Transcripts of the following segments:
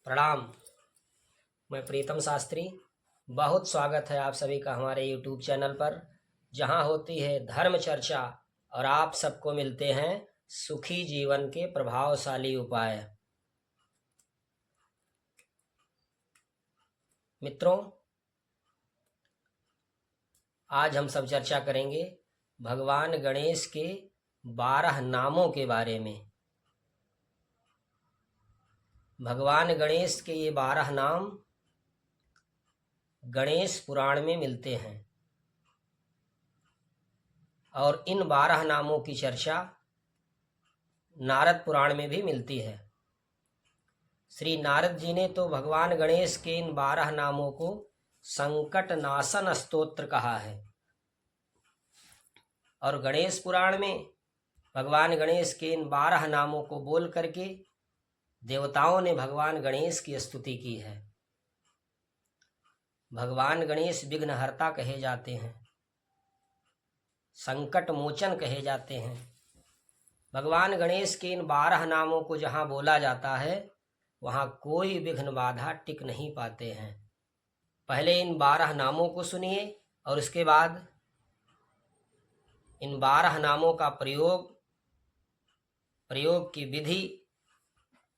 प्रणाम। मैं प्रीतम शास्त्री। बहुत स्वागत है आप सभी का हमारे YouTube चैनल पर, जहां होती है धर्म चर्चा और आप सबको मिलते हैं सुखी जीवन के प्रभावशाली उपाय। मित्रों, आज हम सब चर्चा करेंगे भगवान गणेश के 12 नामों के बारे में। भगवान गणेश के ये 12 नाम गणेश पुराण में मिलते हैं और इन 12 नामों की चर्चा नारद पुराण में भी मिलती है। श्री नारद जी ने तो भगवान गणेश के इन 12 नामों को संकट नाशन स्तोत्र कहा है और गणेश पुराण में भगवान गणेश के इन 12 नामों को बोल करके देवताओं ने भगवान गणेश की स्तुति की है। भगवान गणेश विघ्नहर्ता कहे जाते हैं, संकट मोचन कहे जाते हैं। भगवान गणेश के इन 12 नामों को जहाँ बोला जाता है वहाँ कोई विघ्न बाधा टिक नहीं पाते हैं। पहले इन 12 नामों को सुनिए और उसके बाद इन 12 नामों का प्रयोग की विधि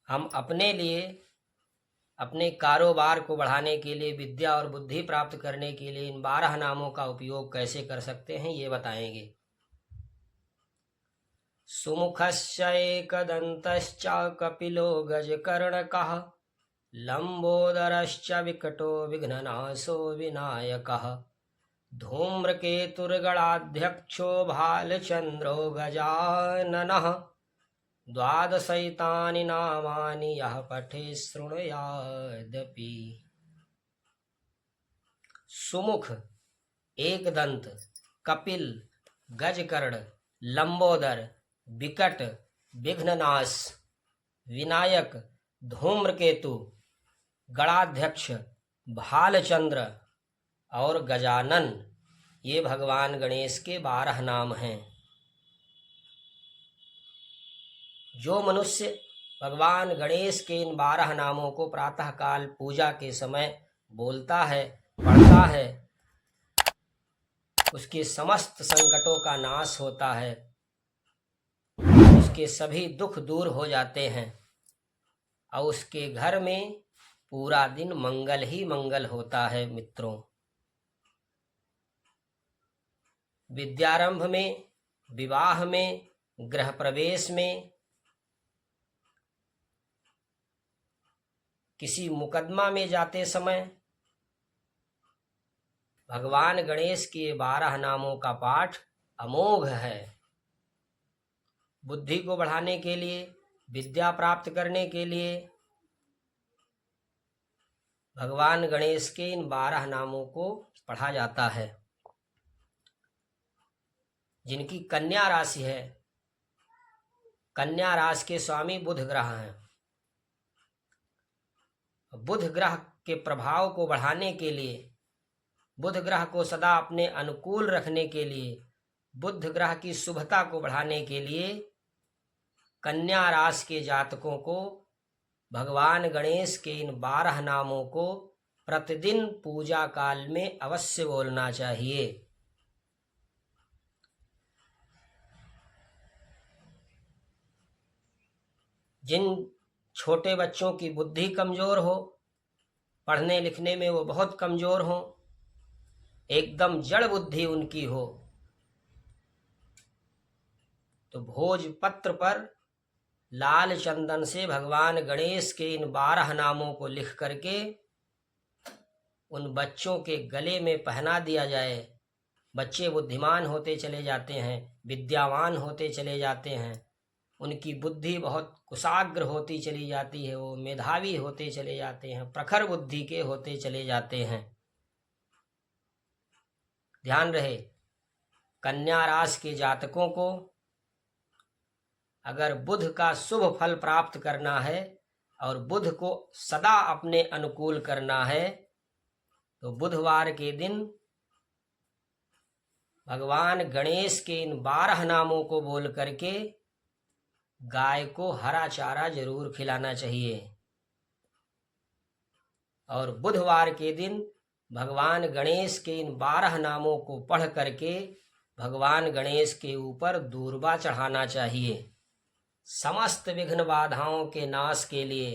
हम अपने लिए, अपने कारोबार को बढ़ाने के लिए, विद्या और बुद्धि प्राप्त करने के लिए इन 12 नामों का उपयोग कैसे कर सकते हैं ये बताएंगे। सुमुखश्च एकदन्तश्च कपिलो गजकर्णकः लंबोदरश्च विकटो विघ्ननाशो विनायकः धूम्रकेतुर्गणाध्यक्षो भालचन्द्रो गजाननः 12 नामानि यः पठे शृणुयादपि। सुमुख, एकदंत, कपिल, गजकर्ण, लंबोदर, विकट, विघ्ननाश, विनायक, धूम्रकेतु, गणाध्यक्ष, भालचंद्र और गजानन, ये भगवान गणेश के 12 नाम हैं। जो मनुष्य भगवान गणेश के इन 12 नामों को प्रातःकाल पूजा के समय बोलता है, पढ़ता है, उसके समस्त संकटों का नाश होता है, उसके सभी दुख दूर हो जाते हैं और उसके घर में पूरा दिन मंगल ही मंगल होता है। मित्रों, विद्यारंभ में, विवाह में, गृह प्रवेश में, किसी मुकदमा में जाते समय भगवान गणेश के 12 नामों का पाठ अमोघ है। बुद्धि को बढ़ाने के लिए, विद्या प्राप्त करने के लिए भगवान गणेश के इन 12 नामों को पढ़ा जाता है। जिनकी कन्या राशि है, कन्या राशि के स्वामी बुध ग्रह हैं। बुध ग्रह के प्रभाव को बढ़ाने के लिए, बुध ग्रह को सदा अपने अनुकूल रखने के लिए, बुध ग्रह की शुभता को बढ़ाने के लिए कन्या राशि के जातकों को भगवान गणेश के इन 12 नामों को प्रतिदिन पूजा काल में अवश्य बोलना चाहिए। जिन छोटे बच्चों की बुद्धि कमजोर हो, पढ़ने लिखने में वो बहुत कमजोर हो, एकदम जड़ बुद्धि उनकी हो, तो भोजपत्र पर लाल चंदन से भगवान गणेश के इन 12 नामों को लिख करके उन बच्चों के गले में पहना दिया जाए। बच्चे बुद्धिमान होते चले जाते हैं, विद्यावान होते चले जाते हैं, उनकी बुद्धि बहुत कुशाग्र होती चली जाती है, वो मेधावी होते चले जाते हैं, प्रखर बुद्धि के होते चले जाते हैं। ध्यान रहे, कन्या राशि के जातकों को अगर बुध का शुभ फल प्राप्त करना है और बुध को सदा अपने अनुकूल करना है तो बुधवार के दिन भगवान गणेश के इन 12 नामों को बोल करके गाय को हरा चारा जरूर खिलाना चाहिए। और बुधवार के दिन भगवान गणेश के इन 12 नामों को पढ़ करके भगवान गणेश के ऊपर दूर्वा चढ़ाना चाहिए। समस्त विघ्न बाधाओं के नाश के लिए,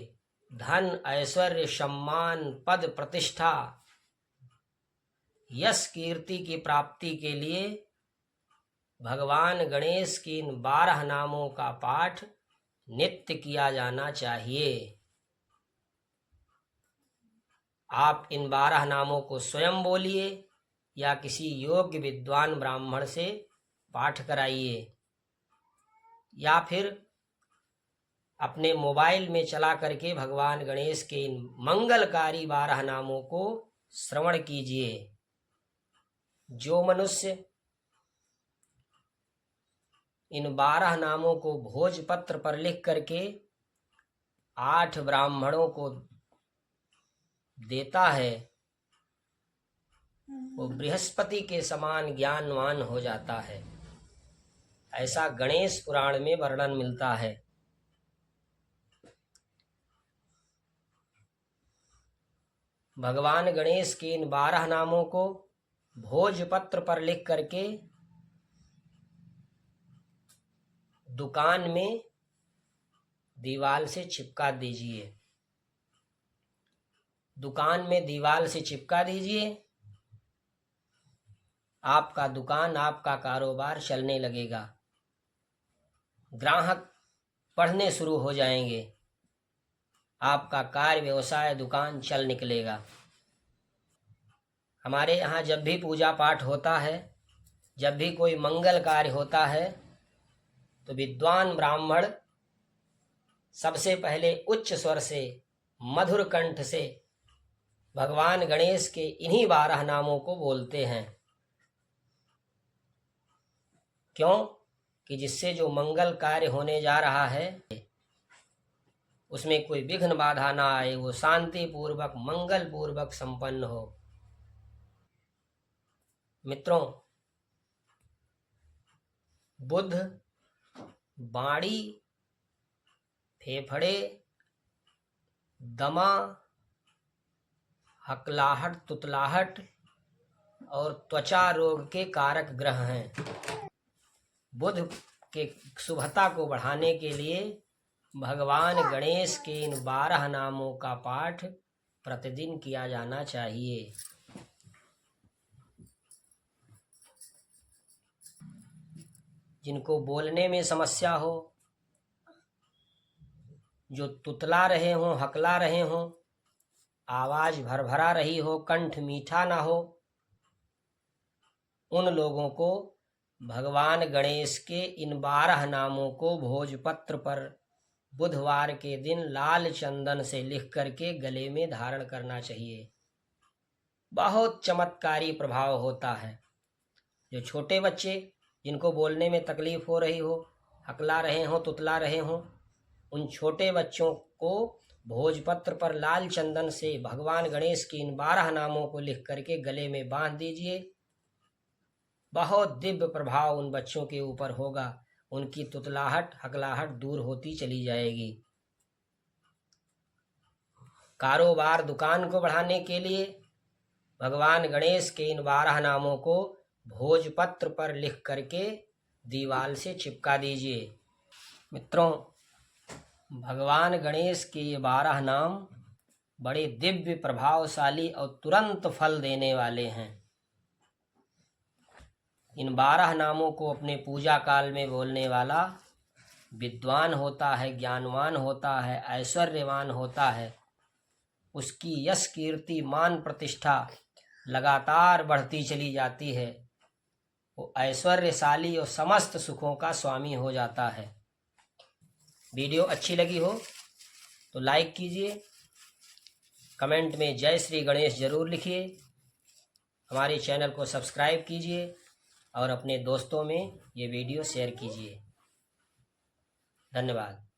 धन ऐश्वर्य सम्मान पद प्रतिष्ठा यश कीर्ति की प्राप्ति के लिए भगवान गणेश की इन 12 नामों का पाठ नित्य किया जाना चाहिए। आप इन 12 नामों को स्वयं बोलिए या किसी योग्य विद्वान ब्राह्मण से पाठ कराइए, या फिर अपने मोबाइल में चला करके भगवान गणेश के इन मंगलकारी 12 नामों को श्रवण कीजिए। जो मनुष्य इन 12 नामों को भोजपत्र पर लिख करके 8 ब्राह्मणों को देता है, वो बृहस्पति के समान ज्ञानवान हो जाता है। ऐसा गणेश पुराण में वर्णन मिलता है। भगवान गणेश के इन 12 नामों को भोजपत्र पर लिख करके दुकान में दीवार से चिपका दीजिए। दुकान में दीवार से चिपका दीजिए, आपका दुकान, आपका कारोबार चलने लगेगा। ग्राहक पढ़ने शुरू हो जाएंगे, आपका कार्य व्यवसाय दुकान चल निकलेगा। हमारे यहाँ जब भी पूजा पाठ होता है, जब भी कोई मंगल कार्य होता है, तो विद्वान ब्राह्मण सबसे पहले उच्च स्वर से मधुर कंठ से भगवान गणेश के इन्हीं 12 नामों को बोलते हैं। क्यों? कि जिससे जो मंगल कार्य होने जा रहा है उसमें कोई विघ्न बाधा ना आए, वो शांति पूर्वक मंगल पूर्वक संपन्न हो। मित्रों, बुध बाड़ी, फेफड़े, दमा, हकलाहट, तुतलाहट और त्वचा रोग के कारक ग्रह हैं। बुध के शुभता को बढ़ाने के लिए भगवान गणेश के इन 12 नामों का पाठ प्रतिदिन किया जाना चाहिए। जिनको बोलने में समस्या हो, जो तुतला रहे हों, हकला रहे हों, आवाज भरभरा रही हो, कंठ मीठा ना हो, उन लोगों को भगवान गणेश के इन 12 नामों को भोजपत्र पर बुधवार के दिन लाल चंदन से लिख करके गले में धारण करना चाहिए। बहुत चमत्कारी प्रभाव होता है। जो छोटे बच्चे जिनको बोलने में तकलीफ हो रही हो, हकला रहे हों, तुतला रहे हों, उन छोटे बच्चों को भोजपत्र पर लाल चंदन से भगवान गणेश की इन 12 नामों को लिख करके गले में बांध दीजिए। बहुत दिव्य प्रभाव उन बच्चों के ऊपर होगा। उनकी तुतलाहट, हकलाहट दूर होती चली जाएगी। कारोबार, दुकान को बढ़ाने के लिए भगवान गणेश के इन 12 नामों को भोजपत्र पर लिख करके दीवार से चिपका दीजिए। मित्रों, भगवान गणेश के ये 12 नाम बड़े दिव्य, प्रभावशाली और तुरंत फल देने वाले हैं। इन 12 नामों को अपने पूजा काल में बोलने वाला विद्वान होता है, ज्ञानवान होता है, ऐश्वर्यवान होता है। उसकी यश कीर्ति, मान प्रतिष्ठा लगातार बढ़ती चली जाती है। वो ऐश्वर्यशाली और समस्त सुखों का स्वामी हो जाता है। वीडियो अच्छी लगी हो तो लाइक कीजिए, कमेंट में जय श्री गणेश जरूर लिखिए, हमारे चैनल को सब्सक्राइब कीजिए और अपने दोस्तों में ये वीडियो शेयर कीजिए। धन्यवाद।